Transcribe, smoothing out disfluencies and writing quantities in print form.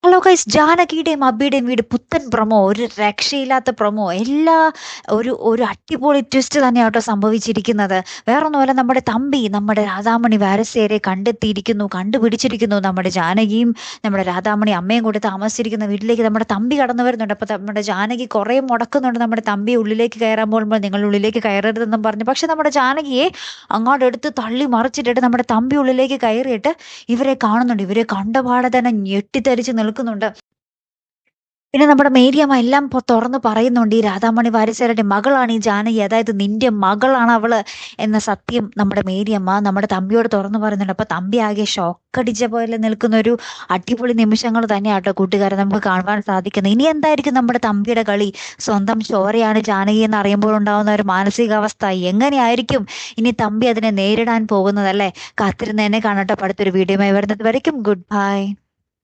Hello guys, ജാനകിയുടെയും അബിയുടെയും വീട് പുത്തൻ promo, ഒരു രക്ഷയില്ലാത്ത പ്രൊമോ. എല്ലാ ഒരു ഒരു അടിപൊളി ട്വിസ്റ്റ് തന്നെയാണ് കേട്ടോ സംഭവിച്ചിരിക്കുന്നത്. വേറൊന്നുമല്ല, നമ്മുടെ തമ്പി നമ്മുടെ രാധാമണി വാരസ്യരെ കണ്ടുപിടിച്ചിരിക്കുന്നു. നമ്മുടെ ജാനകിയും നമ്മുടെ രാധാമണി അമ്മയും കൂടി താമസിച്ചിരിക്കുന്ന വീട്ടിലേക്ക് നമ്മുടെ തമ്പി കടന്നു വരുന്നുണ്ട്. അപ്പൊ നമ്മുടെ ജാനകി കുറെ മുടക്കുന്നുണ്ട് നമ്മുടെ തമ്പിയെ ഉള്ളിലേക്ക് കയറാൻ പോകുമ്പോൾ, നിങ്ങൾ ഉള്ളിലേക്ക് കയറരുതെന്നും പറഞ്ഞു. പക്ഷെ നമ്മുടെ ജാനകിയെ അങ്ങോട്ട് എടുത്ത് തള്ളി മറിച്ചിട്ടിട്ട് നമ്മുടെ തമ്പി ഉള്ളിലേക്ക് കയറിയിട്ട് ഇവരെ കാണുന്നുണ്ട്. ഇവരെ കണ്ടപാടെ തന്നെ ഞെട്ടിത്തരിച്ച് നിൽക്കുന്നുണ്ട്. പിന്നെ നമ്മുടെ മേരിയമ്മ എല്ലാം തുറന്ന് പറയുന്നുണ്ട്. ഈ രാധാമണി വാരിസേരുടെ മകളാണ് ഈ ജാനകി, അതായത് നിന്റെ മകളാണ് അവള് എന്ന സത്യം നമ്മുടെ മേരിയമ്മ നമ്മുടെ തമ്പിയോട് തുറന്നു പറയുന്നുണ്ട്. അപ്പൊ തമ്പി ആകെ ഷോക്കടിച്ച പോലെ നിൽക്കുന്ന ഒരു അടിപൊളി നിമിഷങ്ങൾ തന്നെയാട്ടോ കൂട്ടുകാരെ നമുക്ക് കാണുവാൻ സാധിക്കുന്നത്. ഇനി എന്തായിരിക്കും നമ്മുടെ തമ്പിയുടെ കളി? സ്വന്തം ചോരയാണ് ജാനകി എന്ന് അറിയുമ്പോൾ ഉണ്ടാവുന്ന ഒരു മാനസികാവസ്ഥ എങ്ങനെയായിരിക്കും ഇനി തമ്പി അതിനെ നേരിടാൻ പോകുന്നതല്ലേ? കാത്തിരുന്ന് തന്നെ കാണട്ടെ. അടുത്തൊരു വീഡിയോയുമായി വരുന്നത് വരയ്ക്കും ഗുഡ് ബൈ.